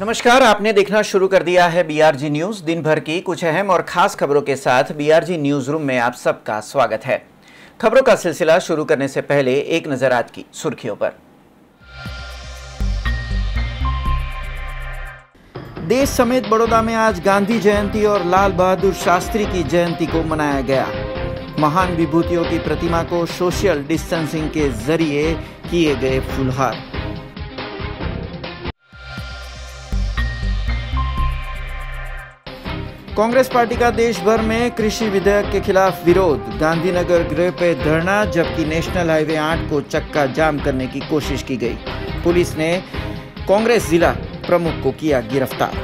नमस्कार, आपने देखना शुरू कर दिया है बीआरजी न्यूज। दिन भर की कुछ अहम और खास खबरों के साथ बीआरजी न्यूज रूम में आप सबका स्वागत है। खबरों का सिलसिला शुरू करने से पहले एक नजर आज की सुर्खियों पर। देश समेत बड़ौदा में आज गांधी जयंती और लाल बहादुर शास्त्री की जयंती को मनाया गया। महान विभूतियों की प्रतिमा को सोशल डिस्टेंसिंग के जरिए किए गए फुलहार। कांग्रेस पार्टी का देश भर में कृषि विधेयक के खिलाफ विरोध, गांधीनगर गृह पे धरना, जबकि नेशनल हाईवे 8 को चक्का जाम करने की कोशिश की गई। पुलिस ने कांग्रेस जिला प्रमुख को किया गिरफ्तार।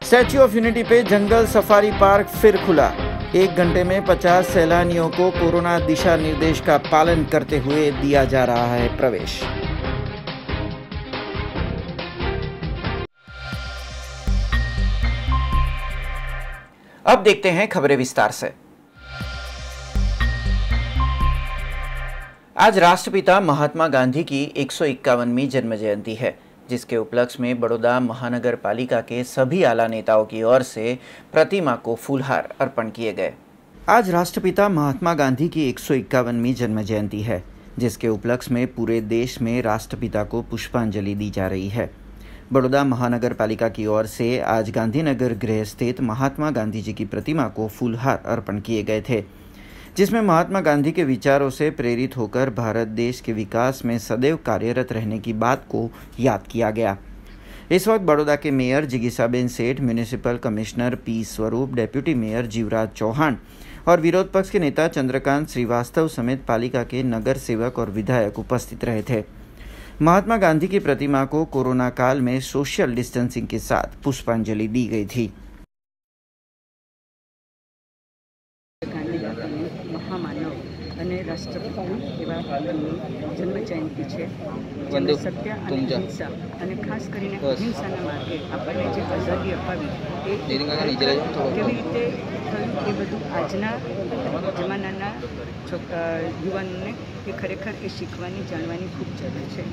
स्टैच्यू ऑफ यूनिटी पे जंगल सफारी पार्क फिर खुला। 1 घंटे में 50 सैलानियों को कोरोना दिशा निर्देश का पालन करते हुए दिया जा रहा है प्रवेश। अब देखते हैं खबरें विस्तार से। आज राष्ट्रपिता महात्मा गांधी की 151वीं जन्म जयंती है, जिसके उपलक्ष्य में बड़ौदा महानगर पालिका के सभी आला नेताओं की ओर से प्रतिमा को फूलहार अर्पण किए गए। आज राष्ट्रपिता महात्मा गांधी की 151वीं जन्म जयंती है, जिसके उपलक्ष्य में पूरे देश में राष्ट्रपिता को पुष्पांजलि दी जा रही है। बड़ौदा महानगर पालिका की ओर से आज गांधीनगर गृह स्थित महात्मा गांधी जी की प्रतिमा को फूलहार अर्पण किए गए थे, जिसमें महात्मा गांधी के विचारों से प्रेरित होकर भारत देश के विकास में सदैव कार्यरत रहने की बात को याद किया गया। इस वक्त बड़ौदा के मेयर जिगीसाबेन सेठ, म्यूनिसिपल कमिश्नर पी स्वरूप, डेप्यूटी मेयर जीवराज चौहान और विरोध पक्ष के नेता चंद्रकांत श्रीवास्तव समेत पालिका के नगर सेवक और विधायक उपस्थित रहे थे। महात्मा गांधी की प्रतिमा को कोरोना काल में सोशल डिस्टेंसिंग के साथ पुष्पांजलि दी गई थी। महामानव અને રાષ્ટ્રપિતા એવા જન્મ જયંતિ છે, જેમને સત્ય અને અહિંસા અને ખાસ કરીને અહિંસાના માર્ગે આપણને જે આઝાદી અપાવી એ કેવી રીતે થયું એ બધું આજના જમાનાના યુવાનોને એ ખરેખર એ શીખવાની જાણવાની ખૂબ જરૂર છે।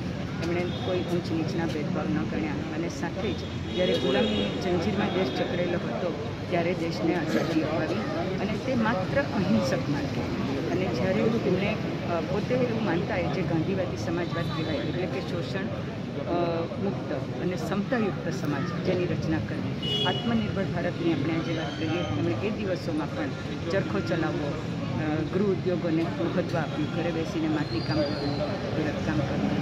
એમણે કોઈ ઊંચ નીચના ભેદભાવ ન ગણ્યા અને સાથે જ જ્યારે ગુલામી જંજીરમાં દેશ ચકરેલો હતો ત્યારે દેશને આઝાદી અપાવી અને તે માત્ર અહિંસક માર્ગે। અને જ્યારે એમણે પોતે એવું માનતા હોય જે ગાંધીવાદી સમાજવાદ કહેવાય, એટલે કે શોષણ મુક્ત અને સમતાયુક્ત સમાજ જેની રચના કરવી। આત્મનિર્ભર ભારતની આપણે આજે વાત કરીએ, એમણે એ દિવસોમાં પણ ચરખો ચલાવવો, ગૃહ ઉદ્યોગોને મહત્ત્વ આપ્યું, ઘરે બેસીને માટીકામ કરવું, ભરતકામ કરવું,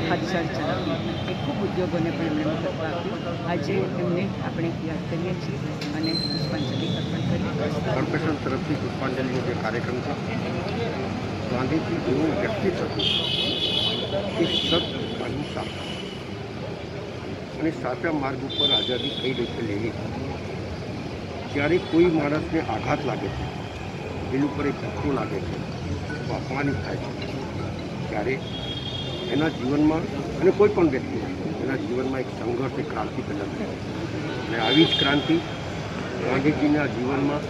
હાથશાળ ચલાવવું, એ ખૂબ ઉદ્યોગોને પણ એમણે મહત્ત્વ આપ્યું। આજે એમને આપણે યાદ કરીએ છીએ અને પુષ્પાંજલિ અર્પણ કરીએ। કોર્પોરેશન તરફથી પુષ્પાંજલિનો જે કાર્યક્રમ છે, ગાંધીજી એવું વ્યક્તિત્વ કે સત, અહિંસા અને સાચા માર્ગ ઉપર આઝાદી કઈ રીતે લેવી। જ્યારે કોઈ માણસને આઘાત લાગે છે, દિલ ઉપર એક ધક્કો લાગે છે, અપમાનિત થાય છે, ત્યારે એના જીવનમાં અને કોઈ પણ વ્યક્તિ એના જીવનમાં એક સંઘર્ષ, એક ક્રાંતિ પેદા થાય અને આવી જ ક્રાંતિ ગાંધીજીના જીવનમાં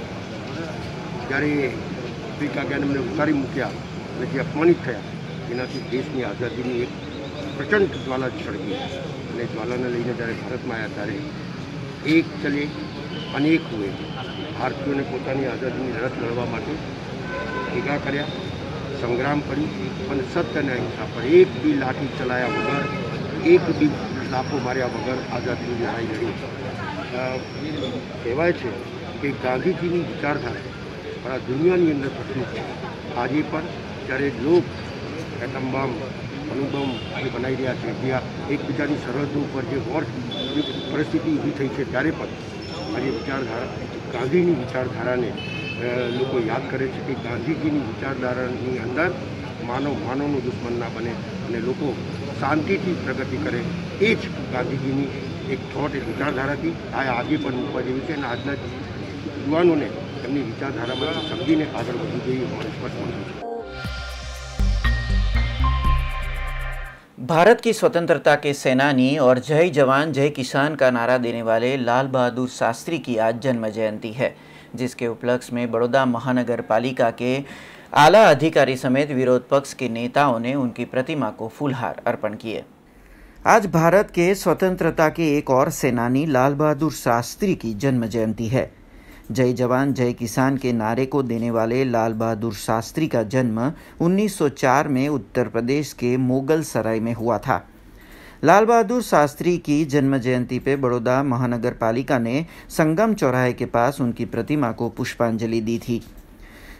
જ્યારે અફ્રિકા ગયા એમને ઉતારી મૂક્યા અને જે અપમાનિત થયા, એનાથી દેશની આઝાદીની એક પ્રચંડ જ્વાલા સળગી અને જ્વાલાને લઈને જ્યારે ભારતમાં આવ્યા ત્યારે એક ચલે અનેક હુએ, ભારતીયોને પોતાની આઝાદીની લડત લડવા માટે ભેગા કર્યા, સંગ્રામ કર્યું અને સત્ય અને અહિંસા પર એક બી લાઠી ચલાયા વગર, એક બી લાફો માર્યા વગર આઝાદીની લડાઈ લડી। કહેવાય છે કે ગાંધીજીની વિચારધારા આ દુનિયાની અંદર થતી છે। આજે પણ જ્યારે લોક એટમ બોમ્બ, અણુબોમ્બ જે બનાવી રહ્યા છે, જ્યાં એકબીજાની સરહદો ઉપર જે વોર પરિસ્થિતિ ઊભી થઈ છે, ત્યારે પણ આજે વિચારધારા ગાંધીની વિચારધારાને લોકો યાદ કરે છે કે ગાંધીજીની વિચારધારાની અંદર માનવ માનવનો દુશ્મન ના બને, અને લોકો શાંતિથી પ્રગતિ કરે એ જ ગાંધીજીની એક થોટ એક વિચારધારાથી આ આગે પણ મૂકવા જેવી છે અને આજના યુવાનોને એમની વિચારધારામાં સમજીને આગળ વધવું જોઈએ મારે સ્પષ્ટ માનવું છે। भारत की स्वतंत्रता के सेनानी और जय जवान जय किसान का नारा देने वाले लाल बहादुर शास्त्री की आज जन्म जयंती है, जिसके उपलक्ष्य में बड़ौदा महानगर पालिका के आला अधिकारी समेत विरोध पक्ष के नेताओं ने उनकी प्रतिमा को फूलहार अर्पण किए। आज भारत के स्वतंत्रता के एक और सेनानी लाल बहादुर शास्त्री की जन्म जयंती है। जय जवान जय किसान के नारे को देने वाले लाल बहादुर शास्त्री का जन्म 1904 में उत्तर प्रदेश के मोगल सराय में हुआ था। लाल बहादुर शास्त्री की जन्म जयंती पे बड़ौदा महानगर पालिका ने संगम चौराहे के पास उनकी प्रतिमा को पुष्पांजलि दी थी।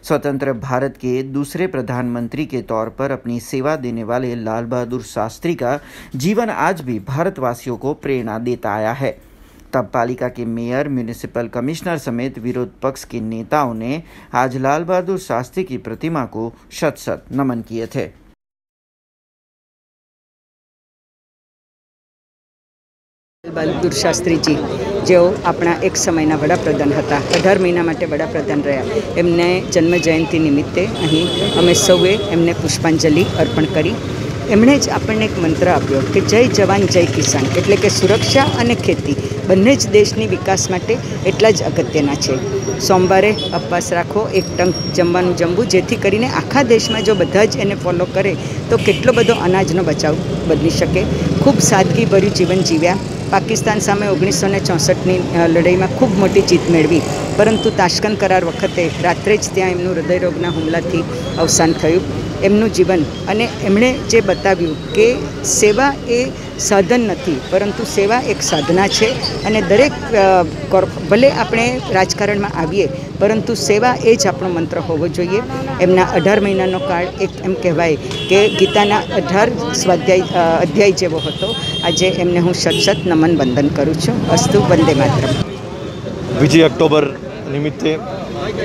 स्वतंत्र भारत के दूसरे प्रधानमंत्री के तौर पर अपनी सेवा देने वाले लाल बहादुर शास्त्री का जीवन आज भी भारतवासियों को प्रेरणा देता आया है। तब पालिका के मेयर, म्यूनिसिपल कमिश्नर समेत विरोध पक्ष के नेताओं ने आज लाल बहादुर शास्त्री की प्रतिमा को शत शत नमन किए थे। बहादुर शास्त्री जी जो अपना एक समयना वडाप्रधान हता, 18 महीना माटे वडाप्रधान रह्या, एमने जन्म जयंती निमित्ते अहीं अमे सौए एमने पुष्पांजलि अर्पण करी। एमणे ज आपणे एक मंत्र आप्यो कि जय जवान जय किसान, एटले के सुरक्षा अने खेती बंने ज देशनी विकास माटे एटला ज अगत्यना छे। सोमवारे उपवास राखो, एक टंक जमवानुं जमवुं, जेथी करीने आखा देशमां जो बधा ज एने फॉलो करे तो केटलो बधो अनाजनो बचाव बनी शके। खूब सादगीभर्युं जीवन जीव्या। पाकिस्तान सामे 1964 लड़ाई में खूब मोटी जीत मेळवी, परंतु ताश्कंद करार वखते रात्रे ज त्यां एमनुं हृदयरोगना हुमलाथी अवसान थयुं। एमनुं जीवन अने एमणे जे बताव्युं के सेवा ए साधन नहीं परंतु सेवा एक साधना है अने दरेक भले आपणे राजकारण में आवीए परंतु सेवा ए ज आपणो मंत्र होवो जोईए। एमना 18 महीनानो काळ एक एम कहेवाय के गीताना 18 स्वाध्याय अध्याय जेवो हतो। आजे एमने हूँ शत शत नमन वंदन करूँ छूँ। अस्तु वंदे मातरम। विजय अक्टोबर निमित्ते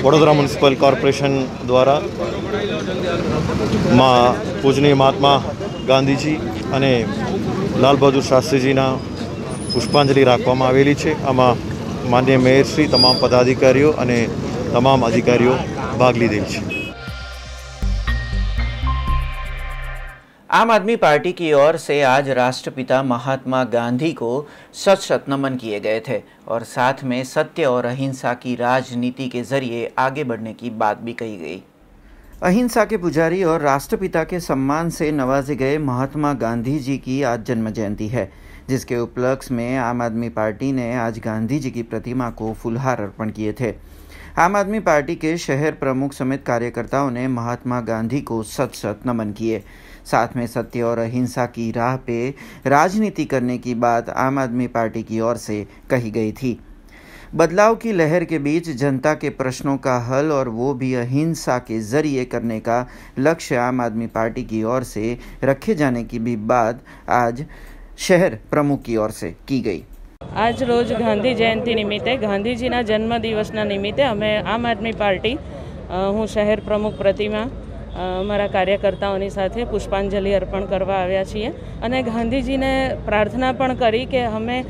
वडोदरा म्युनिसिपल कॉर्पोरेशन द्वारा पूजनीय महात्मा गांधीजी अने लाल बहादुर शास्त्रीजीना पुष्पांजलि राखवामां आवेली छे। आमां माननीय मेयरश्री, तमाम पदाधिकारीओ अने तमाम अधिकारीओ भाग लीधेल छे। आम आदमी पार्टी की ओर से आज राष्ट्रपिता महात्मा गांधी को शत शत नमन किए गए थे और साथ में सत्य और अहिंसा की राजनीति के जरिए आगे बढ़ने की बात भी कही गई। अहिंसा के पुजारी और राष्ट्रपिता के सम्मान से नवाजे गए महात्मा गांधी जी की आज जन्म जयंती है, जिसके उपलक्ष्य में आम आदमी पार्टी ने आज गांधी जी की प्रतिमा को फूलहार अर्पण किए थे। आम आदमी पार्टी के शहर प्रमुख समेत कार्यकर्ताओं ने महात्मा गांधी को शत शत नमन किए। साथ में सत्य और अहिंसा की राह पे राजनीति करने की बात आम आदमी पार्टी की ओर से कही गई थी। बदलाव की लहर के बीच जनता के प्रश्नों का हल और वो भी अहिंसा के जरिए करने का लक्ष्य आम आदमी पार्टी की ओर से रखे जाने की भी बात आज शहर प्रमुख की ओर से की गई। आज रोज गांधी जयंती निमित्ते गांधीजीना जन्मदिवसना निमित्ते अमे आम आदमी पार्टी हूँ शहर प्रमुख प्रतिमा अमरा कार्यकर्ताओनी साथे पुष्पांजलि अर्पण करवा आव्या छीए अने गांधीजीने प्रार्थना पण करी के अमे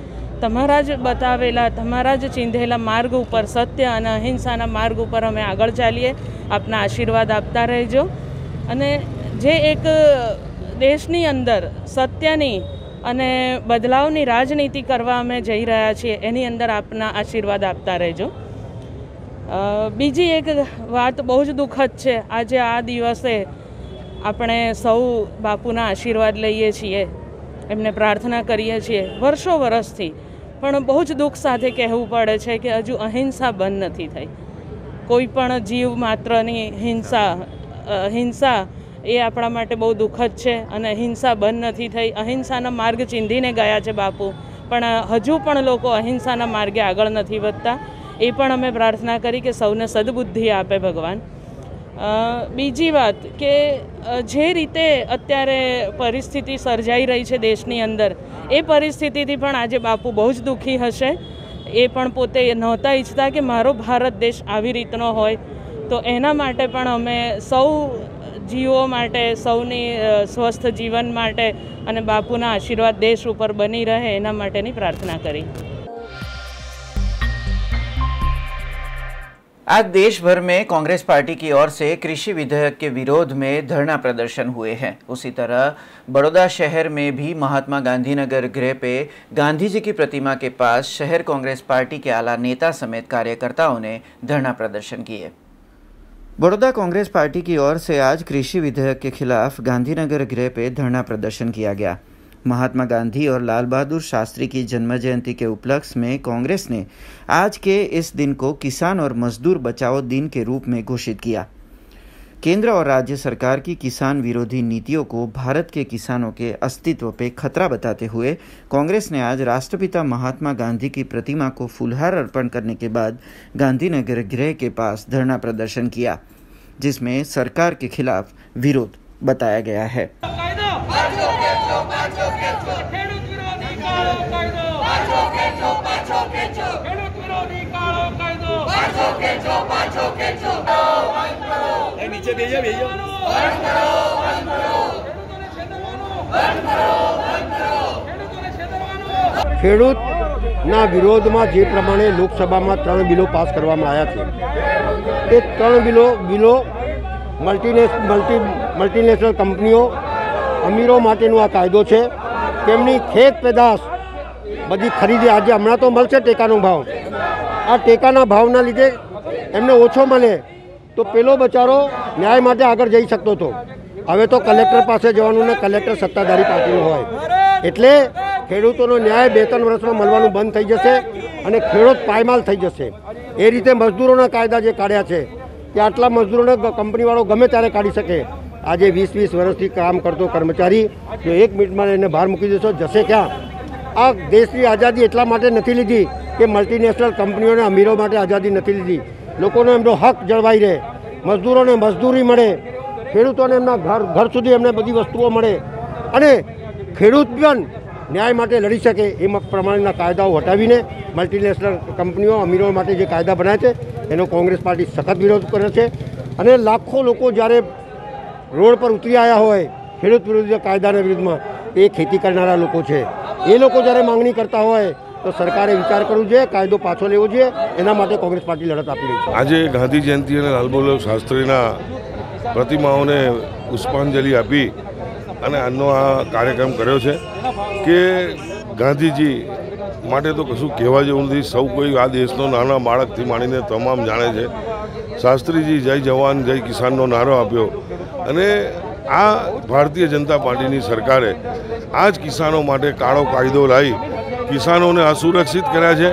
तमारा ज बतावेला तमारा ज चींधेला मार्ग पर सत्य अने अहिंसाना मार्ग पर अमे आगळ चालीए। आपना आशीर्वाद आपता रहेजो अने जे एक देशनी अंदर सत्यनी अने बदलावनी राजनीति करवा अमे जई रह्या छीए एनी अंदर आपना आशीर्वाद आपता रहेजो। बीजी एक बात बहुत ज दुखद है। आज आ दिवसे अपने सौ बापूना आशीर्वाद लईए छीए, एमने प्रार्थना करीए छीए वर्षों वर्षथी, पण बहुत ज दुख साथे कहेवुं पड़े छे कि हजू अहिंसा बंध नथी थई। कोईपण जीव मात्रनी हिंसा ए आपणा माटे बहु दुखद छे अने अहिंसा बंध नथी थई। अहिंसाना मार्ग चींधीने गया छे बापू, पण हजू पण लोको अहिंसाना मार्गे आगळ नथी वधता। ए पण अमे प्रार्थना करी कि सौने सद्बुद्धि आपे भगवान। बीजी बात के जे रीते अत्यारे परिस्थिति सर्जाई रही है देशनी अंदर, ए परिस्थितिथी पण आजे बापू बहुत ज दुखी हशे। ए पण पोते नहोता इच्छता कि मारो भारत देश आवी रीतनो होय। तो एना माटे पण अमे सौ જીવો માટે, સૌની સ્વસ્થ જીવન માટે અને બાપુના આશીર્વાદ દેશ ઉપર બની રહે એના માટેની પ્રાર્થના કરી। आज देश भर में कांग्रेस पार्टी की ओर से कृषि विधेयक के विरोध में धरना प्रदर्शन हुए हैं। उसी तरह बड़ौदा शहर में भी महात्मा गांधी नगर गृह पे गांधी जी की प्रतिमा के पास शहर कांग्रेस पार्टी के आला नेता समेत कार्यकर्ताओं ने धरना प्रदर्शन किए। बड़ौदा कांग्रेस पार्टी की ओर से आज कृषि विधेयक के खिलाफ गांधीनगर गृह पे धरना प्रदर्शन किया गया। महात्मा गांधी और लाल बहादुर शास्त्री की जन्म जयंती के उपलक्ष्य में कांग्रेस ने आज के इस दिन को किसान और मजदूर बचाओ दिन के रूप में घोषित किया। केंद्र और राज्य सरकार की किसान विरोधी नीतियों को भारत के किसानों के अस्तित्व पे खतरा बताते हुए कांग्रेस ने आज राष्ट्रपिता महात्मा गांधी की प्रतिमा को फूलहार अर्पण करने के बाद गांधीनगर गृह के पास धरना प्रदर्शन किया, जिसमें सरकार के खिलाफ विरोध बताया गया है। ખેડૂતના વિરોધમાં જે પ્રમાણે લોકસભામાં 3 બિલો પાસ કરવામાં આવ્યા છે, એ 3 બિલો મલ્ટીનેશનલ કંપનીઓ અમીરો માટેનો આ કાયદો છે। તેમની ખેત પેદાશ બધી ખરીદી આજે હમણાં તો મળશે ટેકાનો ભાવ, આ ટેકાના ભાવના લીધે એમને ઓછો મળે તો પેલો બચારો ન્યાય માટે આગળ જઈ શકતો હતો। હવે તો કલેક્ટર પાસે જવાનું ને કલેક્ટર સત્તાધારી પાર્ટીનો હોય, એટલે ખેડૂતોનો ન્યાય 2-3 વર્ષમાં મળવાનું બંધ થઈ જશે અને ખેડૂત પાયમાલ થઈ જશે। એ રીતે મજદૂરોના કાયદા જે કાઢ્યા છે કે આટલા મજદૂરોને કંપનીવાળો ગમે ત્યારે કાઢી શકે। આજે 20-20 વર્ષથી કામ કરતો કર્મચારી જો 1 મિનિટમાં એને બહાર મૂકી દેશો જશે ક્યાં? આ દેશની આઝાદી એટલા માટે નથી લીધી કે મલ્ટીનેશનલ કંપનીઓને અમીરો માટે આઝાદી નથી લીધી, લોકોનો એમનો હક જળવાઈ રહે, મજદૂરોને મજદૂરી મળે, ખેડૂતોને એમના ઘર સુધી એમને બધી વસ્તુઓ મળે અને ખેડૂત પણ ન્યાય માટે લડી શકે એ પ્રમાણેના કાયદાઓ હટાવીને મલ્ટીનેશનલ કંપનીઓ અમીરો માટે જે કાયદા બનાવે છે એનો કોંગ્રેસ પાર્ટી સખત વિરોધ કરે છે। અને લાખો લોકો જ્યારે રોડ પર ઉતરી આવ્યા હોય ખેડૂત વિરોધી કાયદાના વિરુદ્ધમાં, એ ખેતી કરનારા લોકો છે, એ લોકો જ્યારે માંગણી કરતા હોય તો સરકારે વિચાર કરવો જોઈએ, કાયદો પાછો લેવો જોઈએ। એના માટે કોંગ્રેસ પાર્ટી લડત આપી રહી છે। આજે ગાંધી જયંતિ અને લાલ બહાદુર શાસ્ત્રીના પ્રતિમાઓને પુષ્પાંજલિ આપી અને આજનો આ કાર્યક્રમ કર્યો છે કે ગાંધીજી માટે તો કશું કહેવા જેવું નથી। સૌ કોઈ આ દેશનો નાના બાળકથી માંડીને તમામ જાણે છે। શાસ્ત્રીજી જય જવાન જય કિસાનનો નારો આપ્યો અને આ ભારતીય જનતા પાર્ટીની સરકારે આ જ કિસાનો માટે કાળો કાયદો લાવી કિસાનોને અસુરક્ષિત કર્યા છે,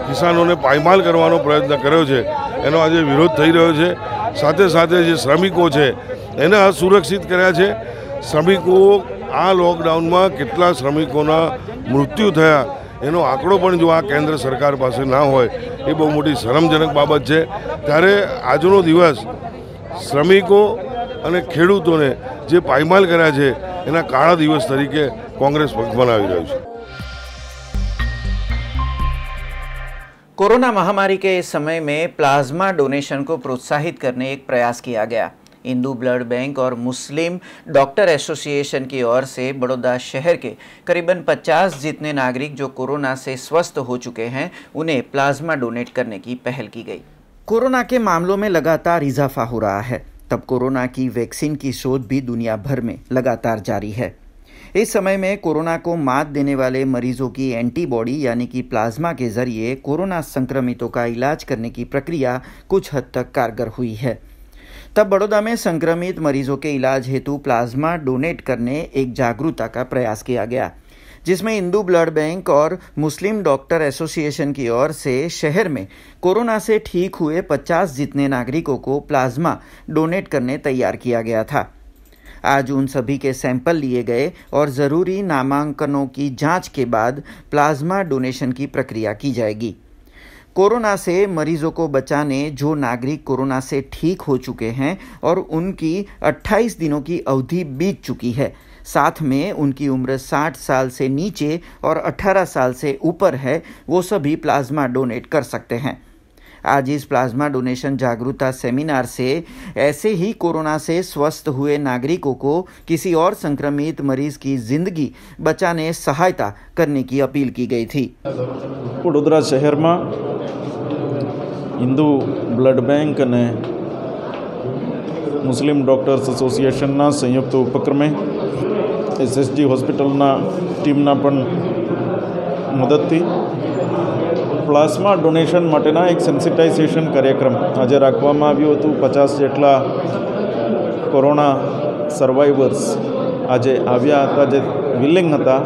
કિસાનોને પાયમાલ કરવાનો પ્રયત્ન કર્યો છે, એનો આજે વિરોધ થઈ રહ્યો છે। સાથે સાથે જે શ્રમિકો છે એને અસુરક્ષિત કર્યા છે। શ્રમિકો આ લોકડાઉનમાં કેટલા શ્રમિકોના મૃત્યુ થયા એનો આંકડો પણ જો આ કેન્દ્ર સરકાર પાસે ના હોય એ બહુ મોટી શરમજનક બાબત છે। ત્યારે આજનો દિવસ શ્રમિકો અને ખેડૂતોને જે પાયમાલ કર્યા છે એના કાળા દિવસ તરીકે કોંગ્રેસ મનાવી રહ્યું છે। कोरोना महामारी के इस समय में प्लाज्मा डोनेशन को प्रोत्साहित करने एक प्रयास किया गया। हिंदू ब्लड बैंक और मुस्लिम डॉक्टर एसोसिएशन की ओर से बड़ौदा शहर के करीबन 50 जितने नागरिक जो कोरोना से स्वस्थ हो चुके हैं उन्हें प्लाज्मा डोनेट करने की पहल की गई। कोरोना के मामलों में लगातार इजाफा हो रहा है, तब कोरोना की वैक्सीन की शोध भी दुनिया भर में लगातार जारी है। इस समय में कोरोना को मात देने वाले मरीजों की एंटीबॉडी यानी कि प्लाज्मा के जरिए कोरोना संक्रमितों का इलाज करने की प्रक्रिया कुछ हद तक कारगर हुई है। तब बड़ौदा में संक्रमित मरीजों के इलाज हेतु प्लाज्मा डोनेट करने एक जागरूकता का प्रयास किया गया, जिसमें हिंदू ब्लड बैंक और मुस्लिम डॉक्टर एसोसिएशन की ओर से शहर में कोरोना से ठीक हुए 50 जितने नागरिकों को प्लाज्मा डोनेट करने तैयार किया गया था। आज उन सभी के सैंपल लिए गए और ज़रूरी नामांकनों की जांच के बाद प्लाज्मा डोनेशन की प्रक्रिया की जाएगी। कोरोना से मरीजों को बचाने जो नागरिक कोरोना से ठीक हो चुके हैं और उनकी 28 दिनों की अवधि बीत चुकी है, साथ में उनकी उम्र 60 साल से नीचे और 18 साल से ऊपर है, वो सभी प्लाज्मा डोनेट कर सकते हैं। आज इस प्लाज्मा डोनेशन जागरूकता सेमिनार से ऐसे ही कोरोना से स्वस्थ हुए नागरिकों को किसी और संक्रमित मरीज की जिंदगी बचाने सहायता करने की अपील की गई थी। वडोदरा शहर में हिंदू ब्लड बैंक ने मुस्लिम डॉक्टर्स एसोसिएशन संयुक्त उपक्रमे SSG हॉस्पिटल टीम मदद थी प्लाज्मा डोनेशन माटेना एक सेंसिटाइजेशन कार्यक्रम आज राखवामां आव्यो हतुं। 50 जेटला कोरोना सर्वाइवर्स आज आव्या हता जे विलिंग हता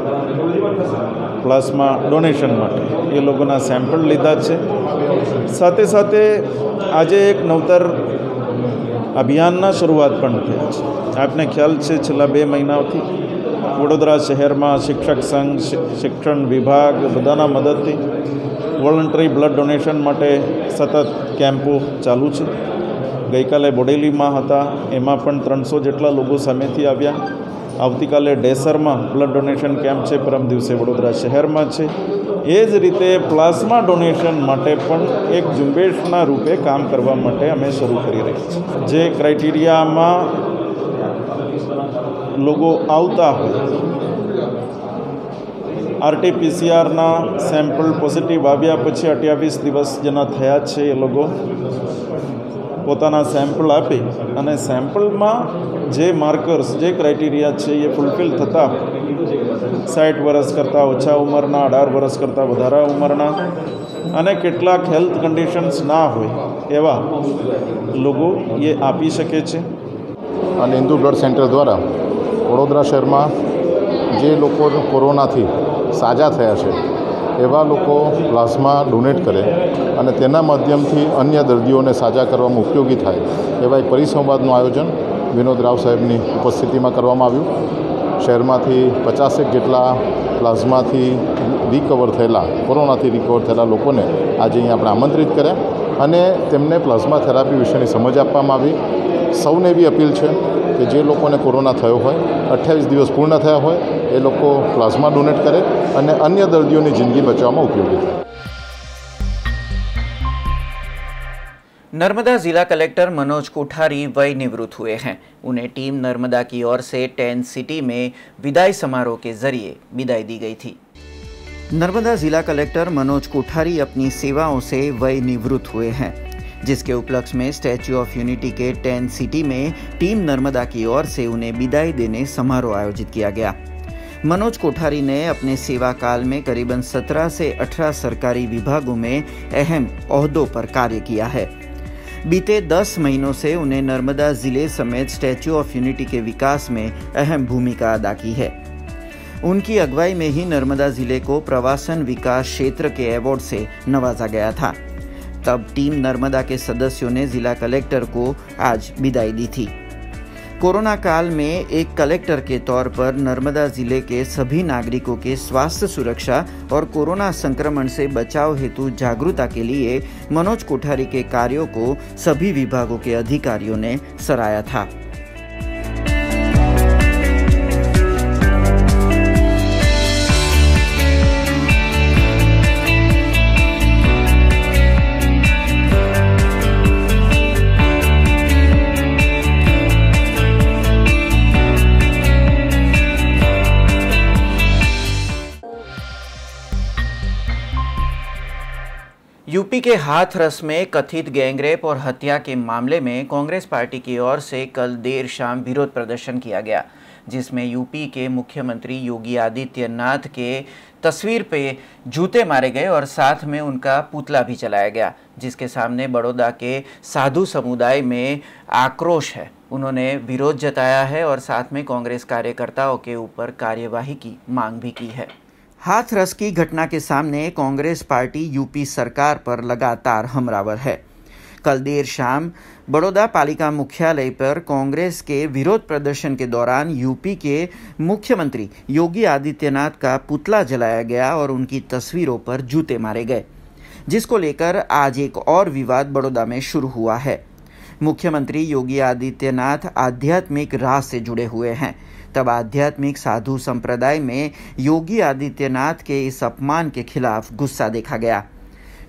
प्लाज्मा डोनेशन माटे ए लोगोना सैम्पल लीधा छे। साथे साथे आज एक नवतर अभियानना शुरुआत पण थई छे। आपने ख्याल छे छेल्ला 2 महीनाथी वडोदरा शहर में शिक्षक संघ शिक्षण विभाग बधाना मददथी वोलंटरी ब्लड डोनेशन माटे सतत कैम्पो चालू छे। गई काले बोडेली में हता एमां पण 300 जेटला लोगों सामेथी आव्या। आवतीकाले डेसर में ब्लड डोनेशन कैम्प है, परम दिवसे वडोदरा शहर में है। ए ज रीते प्लाज्मा डोनेशन माटे पण एक झुंबेशना रूपे काम करवा माटे अमे शुरू करी रही छीए। जे क्राइटेरिया में लोगों आवता हो RT-PCR ना सैम्पल पॉजिटिव आव्या पछी 28 दिवस जेना थया छे ए लोगों पोताना सैम्पल आपी अने सैम्पल में जे मार्कर्स जे क्राइटेरिया है ये फूलफिल थता 60 वर्ष करता ओछा उमरना 18 वर्ष करता वधारा उमरना अने केटलाक हेल्थ कंडीशन्स ना होय एवा लोगो ये आपी शके छे। अने हिंदू ब्लड सेंटर द्वारा वडोदरा शहर में जे लोको कोरोना थी साजा थया छे एवा लोको प्लाज्मा डोनेट करे अने तेना माध्यमथी अन्य दर्दीओने साजा करवामां उपयोगी थाय एवा एक परिसंवादनुं आयोजन विनोद राव साहेबनी उपस्थितिमां करवामां आव्युं। शहेरमांथी 50 जेटला प्लाज्माथी रिकवर थयेला कोरोनाथी रिकवर थयेला लोकोने आज अहींया आपणे आमंत्रित कर्या अने तेमने प्लाज्मा थेरापी विशेनी समज आपवामां आवी। सौने एवी अपील है कि जे लोकोने कोरोना थयो होय 28 दिवस पूर्ण थया होय ए लोको प्लाज्मा डोनेट करे अने अन्य दर्दीओनी जिंदगी बचाववामां उपयोगी थाय। नर्मदा जिला कलेक्टर मनोज कोठारी वय निवृत्त हुए हैं। उन्हें टीम नर्मदा की ओर से टेंट सिटी में विदाई समारोह के जरिए विदाई दी गई थी। नर्मदा जिला कलेक्टर मनोज कोठारी अपनी सेवाओं से वय निवृत्त हुए हैं, जिसके उपलक्ष्य में स्टैच्यू ऑफ यूनिटी के टेंट सिटी में टीम नर्मदा की ओर से उन्हें विदाई देने समारोह आयोजित किया गया। मनोज कोठारी ने अपने सेवा काल में करीबन 17 से 18 सरकारी विभागों में अहम ओहदों पर कार्य किया है। बीते 10 महीनों से उन्हें नर्मदा जिले समेत स्टैच्यू ऑफ यूनिटी के विकास में अहम भूमिका अदा की है। उनकी अगुवाई में ही नर्मदा जिले को प्रवासन विकास क्षेत्र के अवार्ड से नवाजा गया था। तब टीम नर्मदा के सदस्यों ने जिला कलेक्टर को आज विदाई दी थी। कोरोना काल में एक कलेक्टर के तौर पर नर्मदा जिले के सभी नागरिकों के स्वास्थ्य सुरक्षा और कोरोना संक्रमण से बचाव हेतु जागरूकता के लिए मनोज कोठारी के कार्यों को सभी विभागों के अधिकारियों ने सराहा था। यूपी के हाथरस में कथित गैंगरेप और हत्या के मामले में कांग्रेस पार्टी की ओर से कल देर शाम विरोध प्रदर्शन किया गया, जिसमें यूपी के मुख्यमंत्री योगी आदित्यनाथ के तस्वीर पे जूते मारे गए और साथ में उनका पुतला भी चलाया गया, जिसके सामने बड़ौदा के साधु समुदाय में आक्रोश है। उन्होंने विरोध जताया है और साथ में कांग्रेस कार्यकर्ताओं के ऊपर कार्यवाही की मांग भी की है। हाथरस की घटना के सामने कांग्रेस पार्टी यूपी सरकार पर लगातार हमलावर है। कल देर शाम बड़ौदा पालिका मुख्यालय पर कांग्रेस के विरोध प्रदर्शन के दौरान यूपी के मुख्यमंत्री योगी आदित्यनाथ का पुतला जलाया गया और उनकी तस्वीरों पर जूते मारे गए, जिसको लेकर आज एक और विवाद बड़ौदा में शुरू हुआ है। मुख्यमंत्री योगी आदित्यनाथ आध्यात्मिक राह से जुड़े हुए हैं, तब आध्यात्मिक साधु संप्रदाय में योगी आदित्यनाथ के इस अपमान के खिलाफ गुस्सा देखा गया।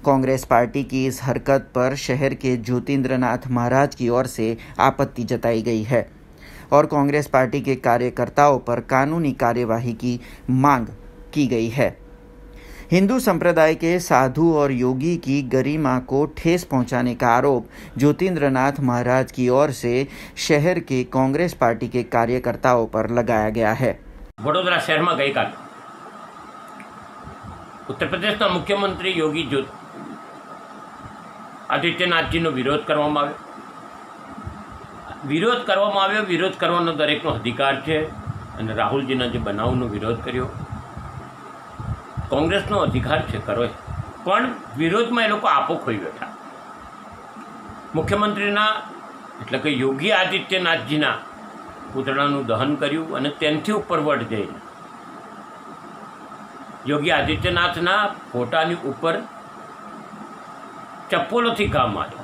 कांग्रेस पार्टी की इस हरकत पर शहर के ज्योतिन्द्रनाथ महाराज की ओर से आपत्ति जताई गई है और कांग्रेस पार्टी के कार्यकर्ताओं पर कानूनी कार्यवाही की मांग की गई है। हिंदू संप्रदाय के साधु और योगी की गरिमा को ठेस पहुंचाने का आरोप ज्योतिन्द्रनाथ महाराज की ओर से शहर के कांग्रेस पार्टी के कार्यकर्ताओं पर लगाया गया है। वडोदरा शहर में गई काल उत्तर प्रदेश मुख्यमंत्री योगी आदित्यनाथ जी विरोध करवामां આવ્યો। विरोध करवानो दरेकनो अधिकार है अने राहुल जी जे बनावनो विरोध कर्यो कांग्रेसनो अधिकार है करो, पण विरोध में लोग आपो खोई बैठा। मुख्यमंत्रीना एटले के योगी आदित्यनाथजीना पुतळानुं दहन कर्युं अने तेनाथी उपर वट जईने योगी आदित्यनाथना फोटानी उपर चप्पलोथी घा मार्या।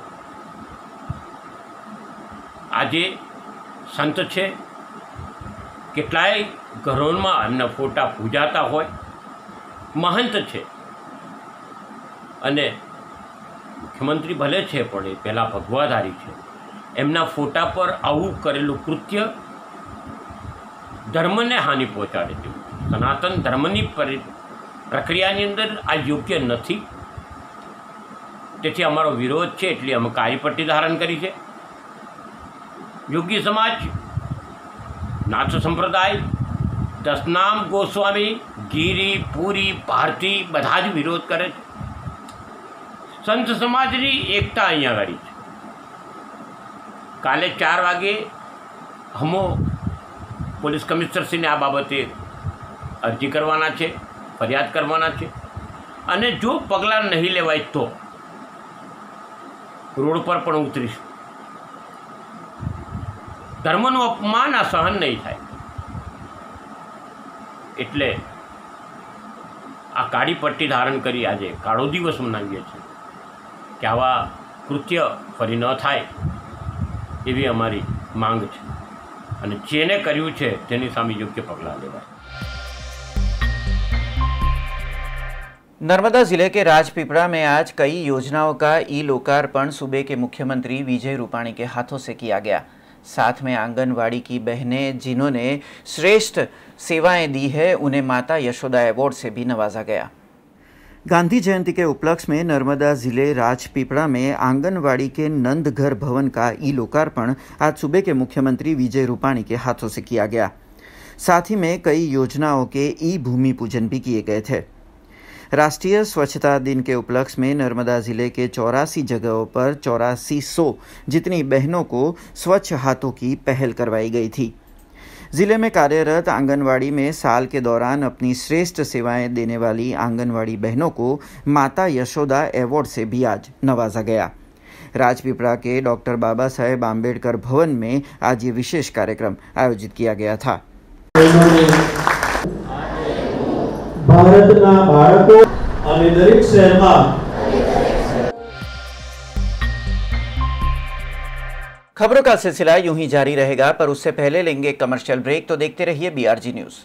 आजे संत छे, केटलाय घरोमां एमना फोटा पूजाता होय, महंत है अने मुख्यमंत्री भले है पण ए पहला भगवाधारी है। एमना फोटा पर आवुं करेलुं कृत्य धर्म ने हानि पहोंचाड़े छे। सनातन धर्मनी प्रक्रियानी अंदर आ योग्य नथी। तेथी अमारो विरोध है एटले अमे काळी पट्टी धारण करी है। योगी समाज, नाथ संप्रदाय, दशनाम गोस्वामी, गिरी, पूरी, भारती बधा ज विरोध करे। संत समाजनी एकता अहींया आगळी छे। काले 4 वागे हमो पोलीस कमिश्नरश्रीने आ बाबते अरजी करवाना छे, फरियाद करवाना छे अने जो पगलां नहीं लेवाय तो रोड पर पण उतरीशुं। धर्मनुं अपमान आ सहन नहीं थाय। एटले आ काળી पट्टी धारण करी आज काळो दिवस मनावीए छीए कि आवा कृत्य फरी न थाय एवी अमारी मांग छे अने जेने कर्युं छे तेनी सामे योग्य पगलां लेवाय। नर्मदा जिले के राजपीपला में आज कई योजनाओं का ई लोकार्पण सूबे के मुख्यमंत्री विजय रूपाणी के हाथों से किया गया। साथ में आंगनवाड़ी की बहनें जिन्होंने श्रेष्ठ सेवाएं दी है उन्हें माता यशोदा अवार्ड से भी नवाजा गया। गांधी जयंती के उपलक्ष्य में नर्मदा जिले राजपीपला में आंगनवाड़ी के नंदघर भवन का ई लोकार्पण आज सूबे के मुख्यमंत्री विजय रूपाणी के हाथों से किया गया। साथ ही में कई योजनाओं के ई भूमि पूजन भी किए गए थे। राष्ट्रीय स्वच्छता दिन के उपलक्ष्य में नर्मदा जिले के 84 जगहों पर 8400 जितनी बहनों को स्वच्छ हाथों की पहल करवाई गई थी। जिले में कार्यरत आंगनवाड़ी में साल के दौरान अपनी श्रेष्ठ सेवाएं देने वाली आंगनवाड़ी बहनों को माता यशोदा अवार्ड से भी आज नवाजा गया। राजपीपला के डॉक्टर बाबा साहेब आंबेडकर भवन में आज ये विशेष कार्यक्रम आयोजित किया गया था। भारतना बाळको अने दरेक शहेरमां खबरों का सिलसिला यूं ही जारी रहेगा, पर उससे पहले लेंगे कमर्शियल ब्रेक। तो देखते रहिए BRG न्यूज।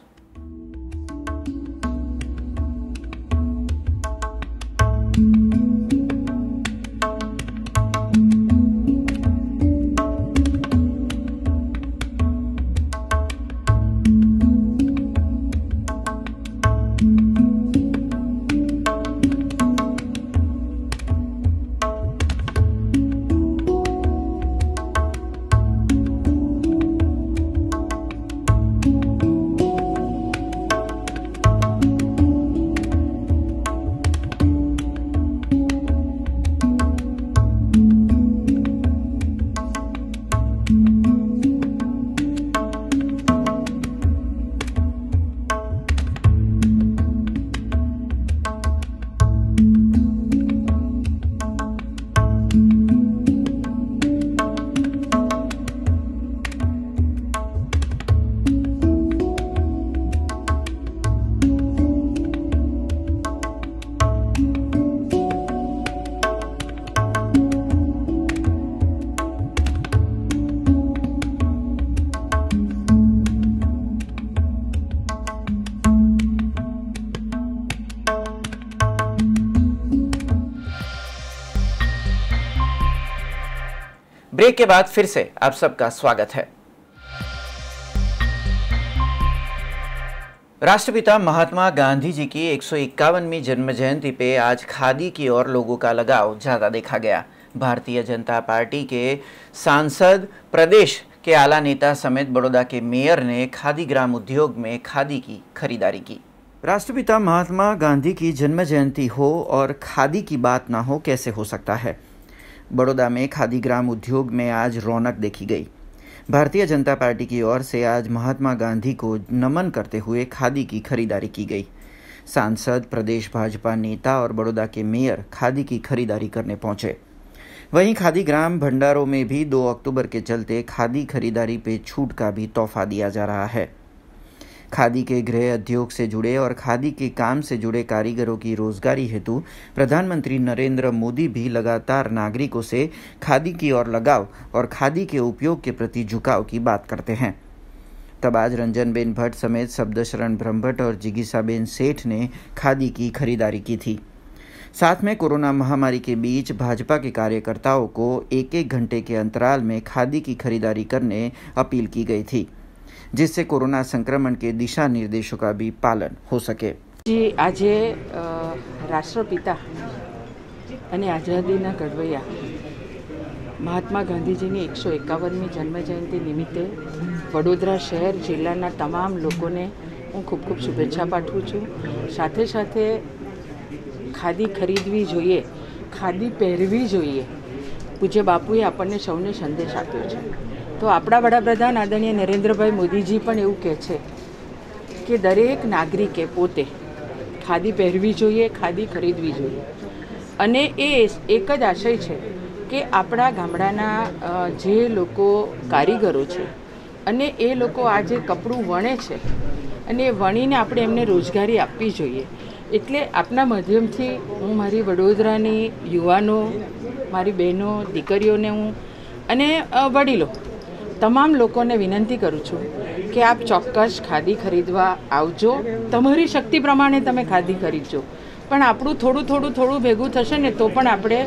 ब्रेक के बाद फिर से आप सबका स्वागत है। राष्ट्रपिता महात्मा गांधी जी की 151वीं जन्म जयंती पे आज खादी की ओर लोगों का लगाव ज़्यादा देखा गया। भारतीय जनता पार्टी के सांसद, प्रदेश के आला नेता समेत बड़ौदा के मेयर ने खादी ग्राम उद्योग में खादी की खरीदारी की। राष्ट्रपिता महात्मा गांधी की जन्म जयंती हो और खादी की बात ना हो, कैसे हो सकता है। बड़ौदा में खादी ग्राम उद्योग में आज रौनक देखी गई। भारतीय जनता पार्टी की ओर से आज महात्मा गांधी को नमन करते हुए खादी की खरीदारी की गई। सांसद, प्रदेश भाजपा नेता और बड़ौदा के मेयर खादी की खरीदारी करने पहुंचे। वहीं खादी ग्राम भंडारों में भी 2 अक्टूबर के चलते खादी खरीदारी पे छूट का भी तोहफा दिया जा रहा है। खादी के गृह उद्योग से जुड़े और खादी के काम से जुड़े कारीगरों की रोजगारी हेतु प्रधानमंत्री नरेंद्र मोदी भी लगातार नागरिकों से खादी की ओर लगाव और खादी के उपयोग के प्रति झुकाव की बात करते हैं। तब आज रंजनबेन भट्ट समेत शब्दशरण ब्रह्मभट्ट और जिगीसाबेन सेठ ने खादी की खरीदारी की थी। साथ में कोरोना महामारी के बीच भाजपा के कार्यकर्ताओं को 1-1 घंटे के अंतराल में खादी की खरीदारी करने अपील की गई थी, जिससे कोरोना संक्रमण के दिशा निर्देशों का भी पालन हो सके। जी, આજે રાષ્ટ્રપિતા અને આઝાદીના ઘડવૈયા મહાત્મા ગાંધીજીની 151મી જન્મજયંતિ નિમિત્તે વડોદરા શહેર જિલ્લાના તમામ લોકોને હું ખૂબ ખૂબ શુભેચ્છા પાઠવું છું। સાથે સાથે ખાદી ખરીદવી જોઈએ, ખાદી પહેરવી જોઈએ। પૂજ્ય બાપુએ આપણને સૌને સંદેશ આપ્યો છે। તો આપણા વડાપ્રધાન આદરણીય નરેન્દ્રભાઈ મોદીજી પણ એવું કહે છે કે દરેક નાગરિકે પોતે ખાદી પહેરવી જોઈએ, ખાદી ખરીદવી જોઈએ। અને એ એક જ આશય છે કે આપણા ગામડાના જે લોકો કારીગરો છે અને એ લોકો આ જે કપડું વણે છે અને એ વણીને આપણે એમને રોજગારી આપવી જોઈએ। એટલે આપના માધ્યમથી હું મારી વડોદરાની યુવાનો, મારી બહેનો, દીકરીઓને હું અને વડીલો તમામ લોકોને વિનંતી કરું છું કે આપ ચોક્કસ ખાદી ખરીદવા આવજો। તમારી શક્તિ પ્રમાણે તમે ખાદી ખરીદજો, પણ આપણું થોડું ભેગું થશે ને તો પણ આપણે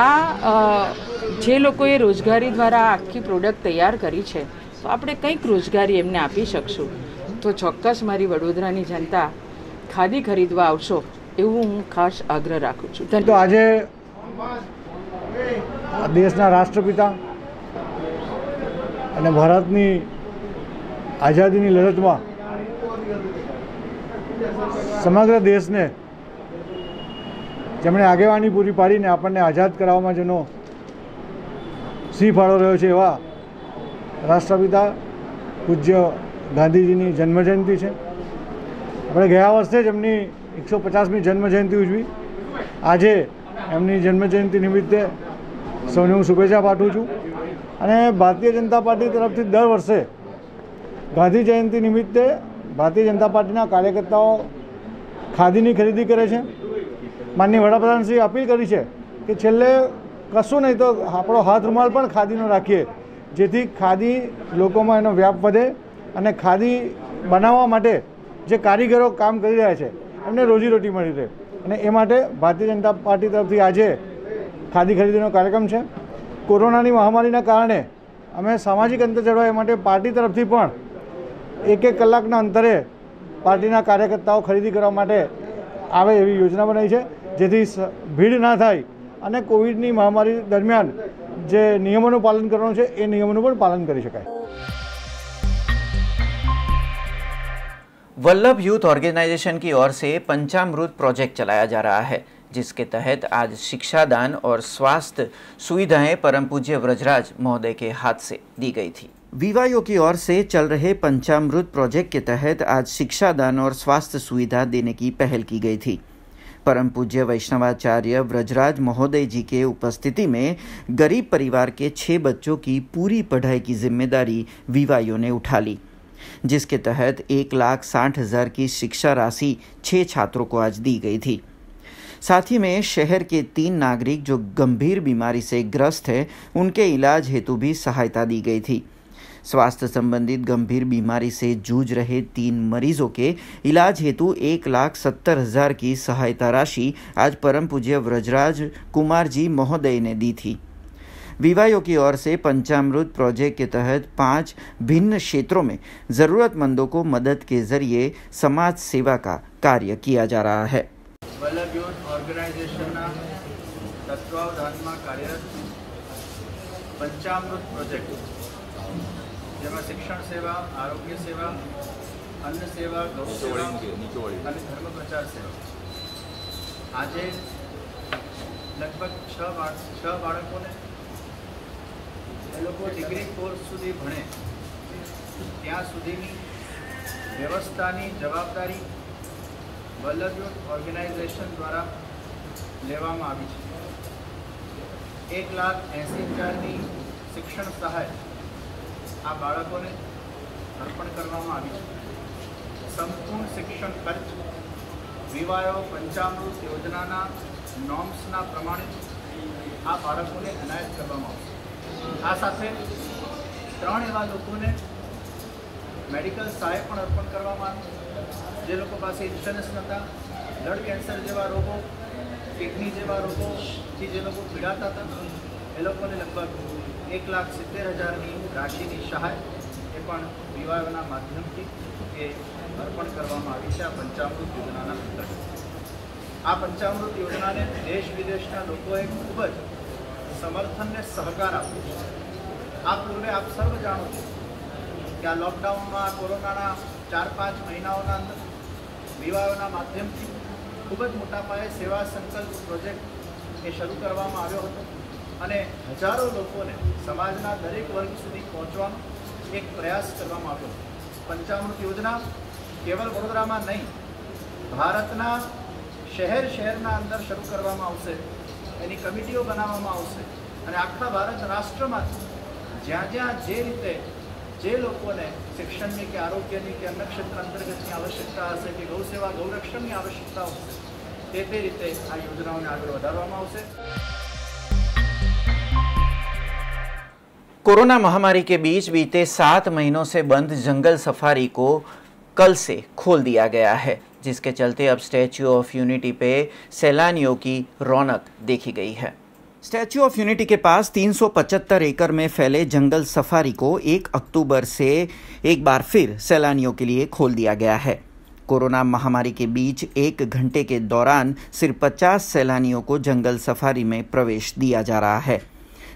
આ જે લોકોએ રોજગારી દ્વારા આખી પ્રોડક્ટ તૈયાર કરી છે તો આપણે કંઈક રોજગારી એમને આપી શકશું। તો ચોક્કસ મારી વડોદરાની જનતા ખાદી ખરીદવા આવશો એવું હું ખાસ આગ્રહ રાખું છું। તો આજે દેશના રાષ્ટ્રપિતા અને ભારતની આઝાદીની લડતમાં સમગ્ર દેશને જેમણે આગેવાની પૂરી પાડીને આપણને આઝાદ કરાવવામાં જેનો સિંહ ફાળો રહ્યો છે એવા રાષ્ટ્રપિતા પૂજ્ય ગાંધીજીની જન્મજયંતિ છે। આપણે ગયા વર્ષે જ એમની 150મી જન્મજયંતિ ઉજવી। આજે એમની જન્મજયંતિ નિમિત્તે સૌને હું શુભેચ્છા પાઠવું છું। અને ભારતીય જનતા પાર્ટી તરફથી દર વર્ષે ગાંધી જયંતિ નિમિત્તે ભારતીય જનતા પાર્ટીના કાર્યકર્તાઓ ખાદીની ખરીદી કરે છે। માનનીય વડાપ્રધાનશ્રીએ અપીલ કરી છે કે છેલ્લે કશું નહીં તો આપણો હાથ રૂમાલ પણ ખાદીનો રાખીએ, જેથી ખાદી લોકોમાં એનો વ્યાપ વધે અને ખાદી બનાવવા માટે જે કારીગરો કામ કરી રહ્યા છે એમને રોજીરોટી મળી રહે। અને એ માટે ભારતીય જનતા પાર્ટી તરફથી આજે ખાદી ખરીદીનો કાર્યક્રમ છે। કોરોનાની મહામારીના કારણે અમે સામાજિક અંતર જળવાય માટે પાર્ટી તરફથી પણ 1-1 કલાકના અંતરે પાર્ટીના કાર્યકર્તાઓ ખરીદી કરવા માટે આવે એવી યોજના બનાવી છે, જેથી ભીડ ના થાય અને કોવિડની મહામારી દરમિયાન જે નિયમોનું પાલન કરવાનું છે એ નિયમોનું પણ પાલન કરી શકાય। वल्लभ यूथ ऑर्गेनाइजेशन की ओर से पंचामृत प्रोजेक्ट चलाया जा रहा है, जिसके तहत आज शिक्षादान और स्वास्थ्य सुविधाएं परम पूज्य व्रजराज महोदय के हाथ से दी गई थी। विवायों की ओर से चल रहे पंचामृत प्रोजेक्ट के तहत आज शिक्षादान और स्वास्थ्य सुविधा देने की पहल की गई थी। परम पूज्य वैष्णवाचार्य व्रजराज महोदय जी के उपस्थिति में गरीब परिवार के 6 बच्चों की पूरी पढ़ाई की जिम्मेदारी विवायों ने उठा ली, जिसके तहत 1,60,000 की शिक्षा राशि 6 छात्रों को आज दी गई थी। साथ ही में शहर के 3 नागरिक जो गंभीर बीमारी से ग्रस्त है, उनके इलाज हेतु भी सहायता दी गई थी। स्वास्थ्य संबंधित गंभीर बीमारी से जूझ रहे 3 मरीजों के इलाज हेतु 1,70,000 की सहायता राशि आज परम पूज्य व्रजराज कुमार जी महोदय ने दी थी। विवायो की ओर से पंचामृत प्रोजेक्ट के तहत 5 भिन्न क्षेत्रों में ज़रूरतमंदों को मदद के जरिए समाज सेवा का कार्य किया जा रहा है। वल्लभ यूथ ऑर्गेनाइजेशन तत्वावधान में कार्यरत पंचामृत प्रोजेक्ट जेमा शिक्षण सेवा, आरोग्य सेवा, अन्न सेवा, गौ सेवा और धर्म प्रचार सेवा आज लगभग 6 बाळको ने डिग्री कोर्स सुधी भणे त्या सुधीनी व्यवस्थानी जवाबदारी वल्लभ यूथ ऑर्गेनाइजेशन द्वारा लेवामां आवी छे। 1,80,000 शिक्षण सहाय आ बाळकोने अर्पण करवामां आवी छे। संपूर्ण शिक्षण खर्च विवायो पंचामृत योजनाना नॉर्म्सना प्रमाणे आ बाळकोने अनायत करवामां आवशे। आ साथे 3 एवा लोकोने मेडिकल सहाय पण अर्पण करवामां आवी। जे लोको पासे इंश्योरन्स नता, ब्लड कैंसर जेवा रोगों, किडनी जेवा रोगों थी जे लोग पीड़ाता था ए लोगों ने लगभग 1,70,000 राशि की सहाय ए विवाहोना माध्यम थी अर्पण करवामां आवी छे। आ पंचामृत योजना अंतर्गत आ पंचामृत योजना ने देश विदेशना लोकोए खूब ज समर्थन ने सहकार आप्यो छे। आ पूर्वे आप सर्व जाणो छो कि आ लॉकडाउन में कोरोना 4-5 महीनाओं अंदर विवाहोना माध्यम थी खूब ज मोटा पाये सेवा संकल्प प्रोजेक्ट ए शुरू करवामां आव्यो हतो अने हजारों लोकोने समाजना दरेक वर्ग सुधी पहोंचवानो एक प्रयास करवामां आव्यो। पंचामृत योजना केवल वडोदरामां नहीं भारतना शहर शहरना अंदर शुरू करवामां आवशे। एनी कमिटीओ बनाववामां आवशे अने आखा भारत राष्ट्रमांथी ज्यां ज्यां जे रीते जे लोकोने शिक्षणनी के आरोग्यनी के अन्न क्षेत्र अंतर्गतनी आवश्यकता हशे कि गौ सेवा गौरक्षणनी आवश्यकता हशे ते रीते आ योजनाओने आगळ वधारवामां आवशे। कोरोना महामारी के बीच बीते 7 महीनों से बंद जंगल सफारी को कल से खोल दिया गया है, जिसके चलते अब स्टैच्यू ऑफ यूनिटी पे सैलानियों की रौनक देखी गई है। स्टैच्यू ऑफ यूनिटी के पास 375 एकड़ में फैले जंगल सफारी को 1 अक्टूबर से एक बार फिर सैलानियों के लिए खोल दिया गया है। कोरोना महामारी के बीच 1 घंटे के दौरान सिर्फ 50 सैलानियों को जंगल सफारी में प्रवेश दिया जा रहा है।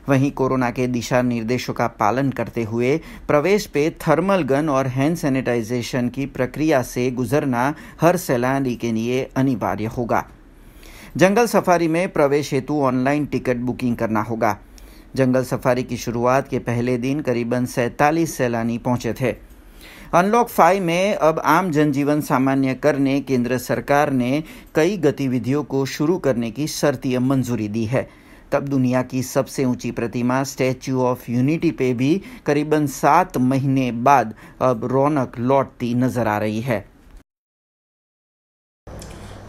वहीं कोरोना के दिशा निर्देशों का पालन करते हुए प्रवेश पे थर्मल गन और हैंड सैनिटाइजेशन की प्रक्रिया से गुजरना हर सैलानी के लिए अनिवार्य होगा। जंगल सफारी में प्रवेश हेतु ऑनलाइन टिकट बुकिंग करना होगा। जंगल सफारी की शुरुआत के पहले दिन करीबन 47 सैलानी पहुंचे थे। अनलॉक 5 में अब आम जनजीवन सामान्य करने केंद्र सरकार ने कई गतिविधियों को शुरू करने की शर्तीय मंजूरी दी है। तब दुनिया की सबसे ऊंची प्रतिमा स्टैच्यू ऑफ यूनिटी पे भी करीबन 7 महीने बाद अब रौनक लौटती नजर आ रही है।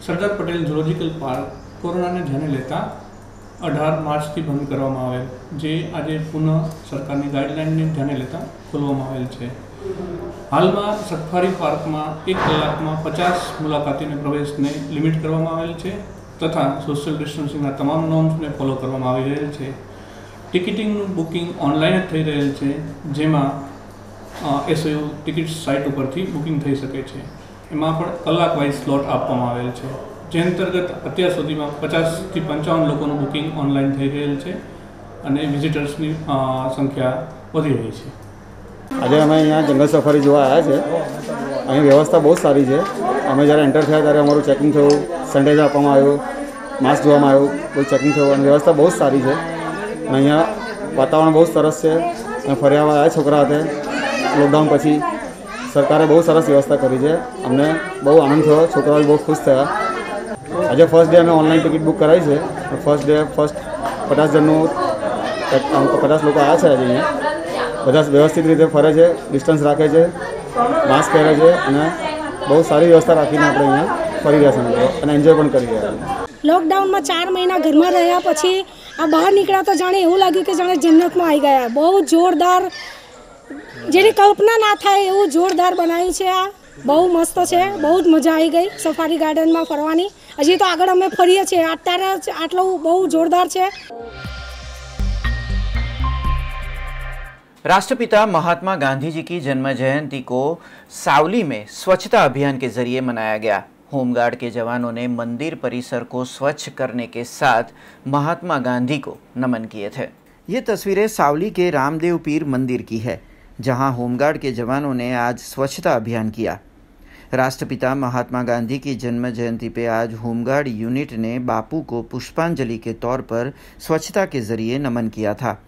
सरदार पटेल ઝૂલોજિકલ પાર્ક કોરોનાને ધ્યાને લેતા 18 માર્ચથી બંધ કરવામાં આવેલ, જે આજે પુનઃ સરકારની ગાઈડલાઇનને ધ્યાને લેતા ખોલવામાં આવેલ છે। હાલમાં સફારી પાર્કમાં 1 કલાકમાં 50 મુલાકાતીને પ્રવેશને લિમિટ કરવામાં આવેલ છે તથા સોશિયલ ડિસ્ટન્સિંગના તમામ નોર્મ્સને ફોલો કરવામાં આવી રહેલ છે। ટિકિટિંગનું બુકિંગ ઓનલાઈન જ થઈ રહેલ છે, જેમાં એસઓયુ ટિકિટ સાઇટ ઉપરથી બુકિંગ થઈ શકે છે। એમાં પણ કલાક વાઇઝ સ્લોટ આપવામાં આવેલ છે, જે અંતર્ગત અત્યાર સુધીમાં 50થી 55 લોકોનું બુકિંગ ઓનલાઈન થઈ રહેલ છે અને વિઝિટર્સની સંખ્યા વધી રહી છે। આજે અમે અહીંયા જંગલ સફારી જોવા આવ્યા છે। અહીં વ્યવસ્થા બહુ સારી છે। અમે જ્યારે એન્ટર થયા ત્યારે અમારું ચેકિંગ થયું, સેનિટાઈઝર આપવામાં આવ્યું, માસ્ક જોવામાં આવ્યું, બધું ચેકિંગ થયું અને વ્યવસ્થા બહુ સારી છે। અને અહીંયા વાતાવરણ બહુ સરસ છે। અને ફર્યા આવ્યા છોકરા હાથે લોકડાઉન પછી સરકારે બહુ સરસ વ્યવસ્થા કરી છે। અમને બહુ આનંદ થયો, છોકરાઓ બહુ ખુશ થયા। આજે ફર્સ્ટ ડે અમે ઓનલાઈન ટિકિટ બુક કરાવી છે। ફર્સ્ટ 50 જણનું 50 લોકો આવ્યા છે આજે અહીંયા। બધા વ્યવસ્થિત રીતે ફરે છે, ડિસ્ટન્સ રાખે છે, માસ્ક પહેરે છે અને બહુ સારી વ્યવસ્થા રાખીને આપણે અહીંયા ફરી રહ્યા છીએ અને એન્જોય પણ કરી રહ્યા છીએ। લોકડાઉનમાં 4 મહિના ઘરમાં રહ્યા પછી આ બહાર નીકળ્યા તો જાણે એવું લાગ્યું કે જાણે જન્નતમાં આવી ગયા। બહુ જોરદાર, જેની કલ્પના ના થાય એવું જોરદાર બનાવ્યું છે। આ બહુ મસ્ત છે, બહુ જ મજા આવી ગઈ સફારી ગાર્ડનમાં ફરવાની। હજી તો આગળ અમે ફરીએ છીએ, અત્યારે આટલું બહુ જોરદાર છે। राष्ट्रपिता महात्मा गांधी जी की जन्म जयंती को सावली में स्वच्छता अभियान के जरिए मनाया गया। होमगार्ड के जवानों ने मंदिर परिसर को स्वच्छ करने के साथ महात्मा गांधी को नमन किए थे। ये तस्वीरें सावली के रामदेव पीर मंदिर की है, जहां होमगार्ड के जवानों ने आज स्वच्छता अभियान किया। राष्ट्रपिता महात्मा गांधी की जन्म जयंती पे आज होमगार्ड यूनिट ने बापू को पुष्पांजलि के तौर पर स्वच्छता के जरिए नमन किया था।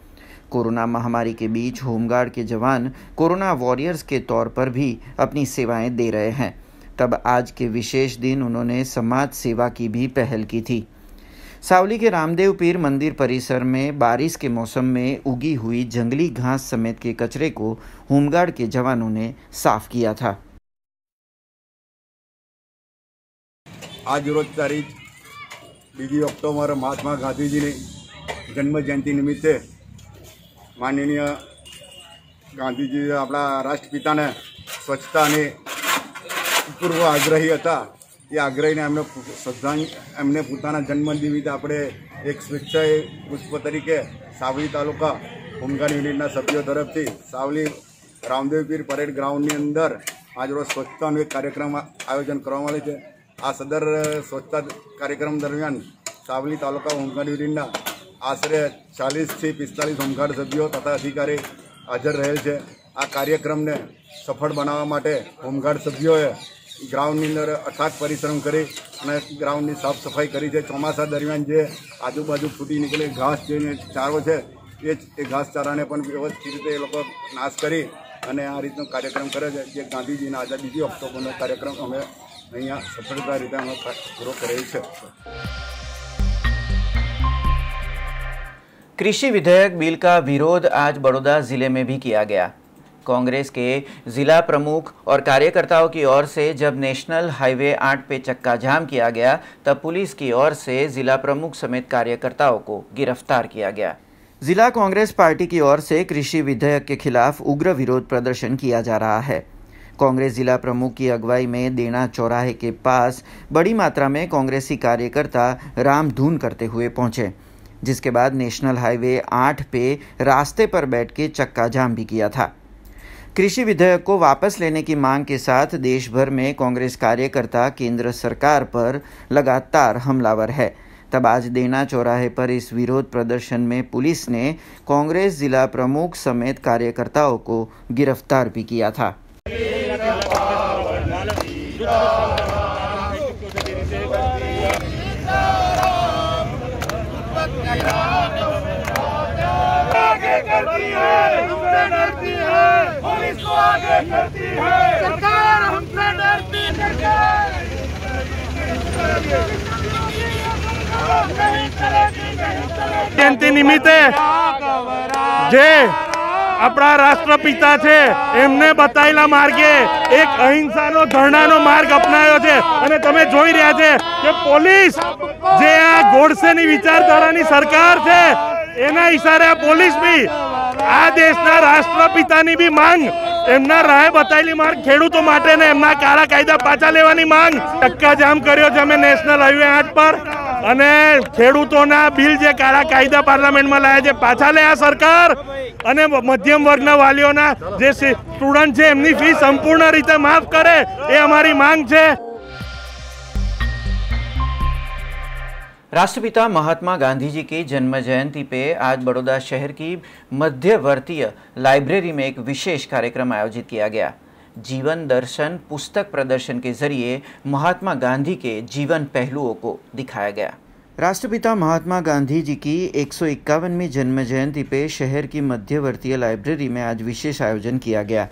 कोरोना महामारी के बीच होमगार्ड के जवान कोरोना वॉरियर्स के तौर पर भी अपनी सेवाएं दे रहे हैं। तब आज के विशेष दिन उन्होंने समाज सेवा की भी पहल की थी। सावली के रामदेव पीर मंदिर परिसर में बारिश के मौसम में उगी हुई जंगली घास समेत के कचरे को होमगार्ड के जवानों ने साफ किया था। आज रोज तारीख 2 ऑक्टोबर महात्मा गांधीजी ने जन्म जयंती निमित्ते माननीय गांधीजी अपना राष्ट्रपिता ने स्वच्छता ने पूर्व आग्रही था। ये आग्रही ने एमने પોતાના જન્મ નિમિત્તે આપણે એક સ્વેચ્છાએ પુષ્પ તરીકે સાવલી તાલુકા હોમગાર્ડ યુનિટના સભ્યો તરફથી સાવલી રામદેવ પીર પરેડ ગ્રાઉન્ડની અંદર આજરોજ સ્વચ્છતાનું એક કાર્યક્રમ આયોજન કરવામાં આવ્યું છે। આ સદર સ્વચ્છતા કાર્યક્રમ દરમિયાન સાવલી તાલુકા હોમગાર્ડ યુનિટના આશરે 40 થી 45 હોમગાર્ડ સભ્યો તથા અધિકારી હાજર રહેલ છે। આ કાર્યક્રમને સફળ બનાવવા માટે હોમગાર્ડ સભ્યોએ ग्राउंड अंदर अथाक परिश्रम करी ग्राउंड की साफ सफाई करी है। ચોમાસા दरमियान जो आजूबाजू फूटी निकले घास जो चारो है ये घास चारा ने व्यवस्थित रीते लोग नाश करी आ रीतनो कार्यक्रम करे जे गांधीजी आज 2 ऑक्टोबर कार्यक्रम अमे अहींया सफलता रीते अमे पूरो करेल छे। कृषि विधेयक बिल का विरोध आज बड़ौदा जिले में भी किया गया। कांग्रेस के जिला प्रमुख और कार्यकर्ताओं की ओर से जब नेशनल हाईवे 8 पे चक्का जाम किया गया, तब पुलिस की ओर से जिला प्रमुख समेत कार्यकर्ताओं को गिरफ्तार किया गया। जिला कांग्रेस पार्टी की ओर से कृषि विधेयक के खिलाफ उग्र विरोध प्रदर्शन किया जा रहा है। कांग्रेस जिला प्रमुख की अगुवाई में देना चौराहे के पास बड़ी मात्रा में कांग्रेसी कार्यकर्ता रामधून करते हुए पहुंचे, जिसके बाद नेशनल हाईवे 8 पे रास्ते पर बैठ के चक्का जाम भी किया था। कृषि विधेयक को वापस लेने की मांग के साथ देश भर में कांग्रेस कार्यकर्ता केंद्र सरकार पर लगातार हमलावर है। तब आज देना चौराहे पर इस विरोध प्रदर्शन में पुलिस ने कांग्रेस जिला प्रमुख समेत कार्यकर्ताओं को गिरफ्तार भी किया था। पुलिस को आगे करती है, सरकार हमसे डरती जयंती निमित्ते जे अपना राष्ट्रपिता छे एमने बतायेला मार्गे एक अहिंसानो धरणानो मार्ग अपनाव्यो छे अने तमे जोई रह्या छे के पोलीस जे आ गोडसेनी विचारधारानी सरकार छे एना इशारे पोलीस भी आ देशना राष्ट्रपितानी भी मांग एमना राहे बतायेली मार्ग खेडूतो माटे ने एमना काळा कायदा पाछा लेवानी मांग चक्का जाम कर्यो छे अमे नेशनल हाईवे 8 पर अने खेडूतोना बिल जे काळा कायदा पार्लामेंट में लाया छे पाछा ले आ सरकार अने मध्यम वर्गना वालीओना जे स्टूडंट छे एमनी फी संपूर्ण रीते माफ करे ए अमारी मांग छे। राष्ट्रपिता महात्मा गांधी जी की जन्म जयंती पे आज बड़ौदा शहर की मध्यवर्तीय लाइब्रेरी में एक विशेष कार्यक्रम आयोजित किया गया। जीवन दर्शन पुस्तक प्रदर्शन के जरिए महात्मा गांधी के जीवन पहलुओं को दिखाया गया। राष्ट्रपिता महात्मा गांधी जी की 151वीं जन्म जयंती पे शहर की मध्यवर्तीय लाइब्रेरी में आज विशेष आयोजन किया गया,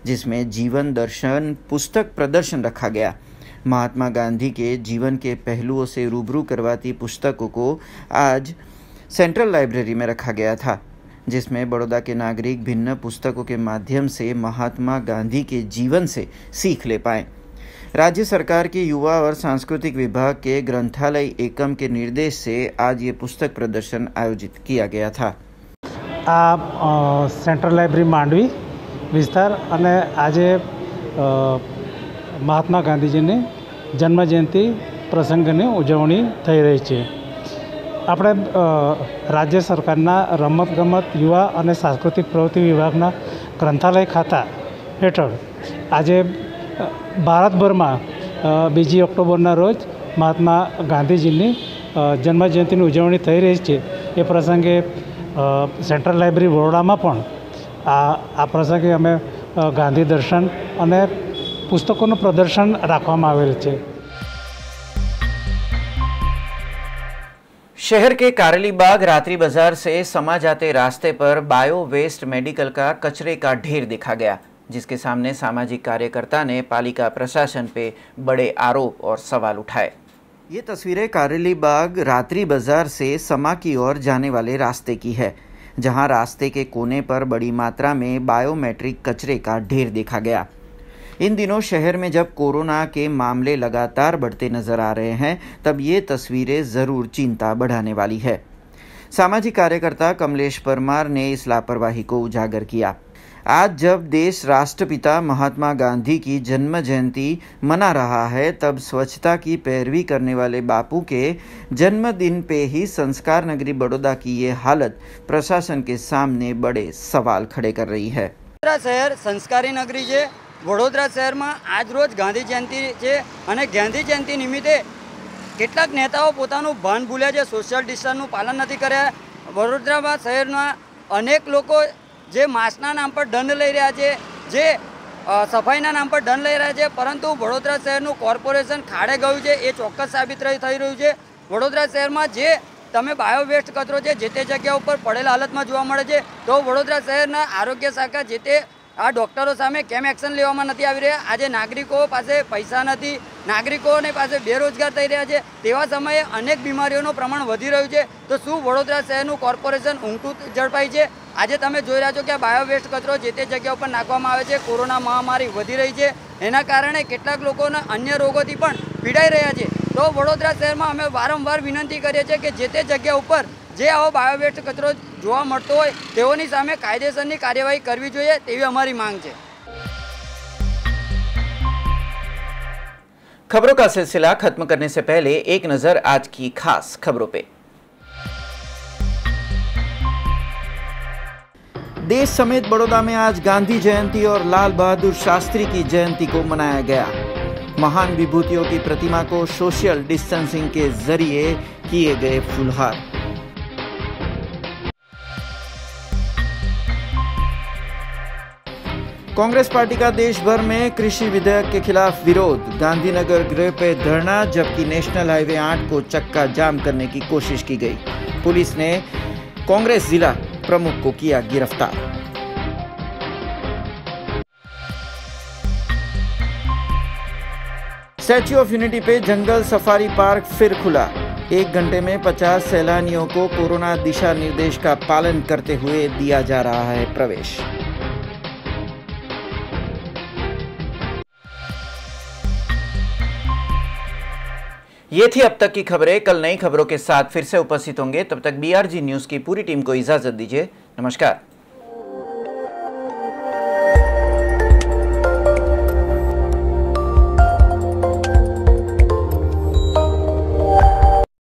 जिसमें जीवन दर्शन पुस्तक प्रदर्शन रखा गया। महात्मा गांधी के जीवन के पहलुओं से रूबरू करवाती पुस्तकों को आज सेंट्रल लाइब्रेरी में रखा गया था, जिसमें बड़ौदा के नागरिक भिन्न पुस्तकों के माध्यम से महात्मा गांधी के जीवन से सीख ले पाएं। राज्य सरकार के युवा और सांस्कृतिक विभाग के ग्रंथालय एकम के निर्देश से आज ये पुस्तक प्रदर्शन आयोजित किया गया था। सेंट्रल लाइब्रेरी मांडवी विस्तार अने आजे महात्मा गांधीजी ने जन्म जयंती प्रसंगनी उजवणी थई रही है। આપણે રાજ્ય સરકારના રમતગમત યુવા અને સાંસ્કૃતિક પ્રવૃત્તિ વિભાગના ગ્રંથાલય ખાતા હેઠળ આજે ભારતભરમાં 2 ઓક્ટોબરના રોજ મહાત્મા ગાંધીજીની જન્મજયંતિની ઉજવણી થઈ રહી છે। એ પ્રસંગે સેન્ટ્રલ લાઇબ્રેરી બરોડામાં પણ આ પ્રસંગે અમે ગાંધી દર્શન અને પુસ્તકોનું પ્રદર્શન રાખવામાં આવેલ છે। शहर के कारेलीबाग रात्रि बाजार से समा जाते रास्ते पर बायो वेस्ट मेडिकल का कचरे का ढेर देखा गया, जिसके सामने सामाजिक कार्यकर्ता ने पालिका प्रशासन पे बड़े आरोप और सवाल उठाए। ये तस्वीरें कारेलीबाग रात्रि बाजार से समा की ओर जाने वाले रास्ते की है, जहां रास्ते के कोने पर बड़ी मात्रा में बायोमेट्रिक कचरे का ढेर देखा गया। इन दिनों शहर में जब कोरोना के मामले लगातार बढ़ते नजर आ रहे हैं, तब ये तस्वीरें ज़रूर चिंता बढ़ाने वाली है। सामाजिक कार्यकर्ता कमलेश परमार ने इस लापरवाही को उजागर किया। आज जब देश राष्ट्रपिता महात्मा गांधी की जन्म जयंती मना रहा है, तब स्वच्छता की पैरवी करने वाले बापू के जन्मदिन पे ही संस्कार नगरी बड़ौदा की ये हालत प्रशासन के सामने बड़े सवाल खड़े कर रही है। शहर संस्कारी नगरी है। वडोदरा शहर में आज रोज गांधी जयंती है और गांधी जयंती निमित्ते કેટલાક નેતાઓ પોતાનું ભાન ભૂલ્યા છે, સોશિયલ ડિસ્ટન્સનું પાલન નથી કર્યા। વડોદરા શહેરના અનેક લોકો જે માસ્કના નામ પર દંડ લઈ રહ્યા છે, જે સફાઈના નામ પર દંડ લઈ રહ્યા છે, પરંતુ વડોદરા શહેરનું કોર્પોરેશન ખાડે ગયું છે એ ચોક્કસ સાબિત થઈ રહ્યું છે। વડોદરા શહેરમાં જે તમે બાયો વેસ્ટ કચરો છે જે તે જગ્યા ઉપર પડેલા હાલતમાં જોવા મળે છે, તો વડોદરા શહેરના આરોગ્ય શાખા જે તે આ ડોક્ટરો સામે કેમ એક્શન લેવામાં નથી આવી રહ્યા। આજે નાગરિકો પાસે પૈસા નથી, નાગરિકોને પાસે બેરોજગાર થઈ રહ્યા છે, તેવા સમયે અનેક બીમારીઓનું પ્રમાણ વધી રહ્યું છે। તો શું વડોદરા શહેરનું કોર્પોરેશન ઊંઘતું ઝડપાઈ છે? આજે તમે જોઈ રહ્યા છો કે આ બાયો વેસ્ટ કચરો જે તે જગ્યા ઉપર નાખવામાં આવે છે। કોરોના મહામારી વધી રહી છે, એના કારણે કેટલાક લોકોને અન્ય રોગોથી પણ પીડાઈ રહ્યા છે। તો વડોદરા શહેરમાં અમે વારંવાર વિનંતી કરીએ છીએ કે જે તે જગ્યા ઉપર જે આવો બાયો વેસ્ટ કચરો જોવા મળતો હોય તેઓની સામે કાયદેસરની કાર્યવાહી કરવી જોઈએ તેવી અમારી માંગ છે। खबरों का सिलसिला खत्म करने से पहले एक नजर आज की खास खबरों पे। देश समेत बड़ौदा में आज गांधी जयंती और लाल बहादुर शास्त्री की जयंती को मनाया गया। महान विभूतियों की प्रतिमा को सोशल डिस्टेंसिंग के जरिए किए गए फुलहार। कांग्रेस पार्टी का देश भर में कृषि विधेयक के खिलाफ विरोध, गांधीनगर गृह पे धरना, जबकि नेशनल हाईवे 8 को चक्का जाम करने की कोशिश की गई। पुलिस ने कांग्रेस जिला प्रमुख को किया गिरफ्तार। स्टैच्यू ऑफ यूनिटी पे जंगल सफारी पार्क फिर खुला। 1 घंटे में 50 सैलानियों को कोरोना दिशा निर्देश का पालन करते हुए दिया जा रहा है प्रवेश। ये थी अब तक की खबरें। कल नई खबरों के साथ फिर से उपस्थित होंगे। तब तक BRG न्यूज़ की पूरी टीम को इजाजत दीजिए। नमस्कार।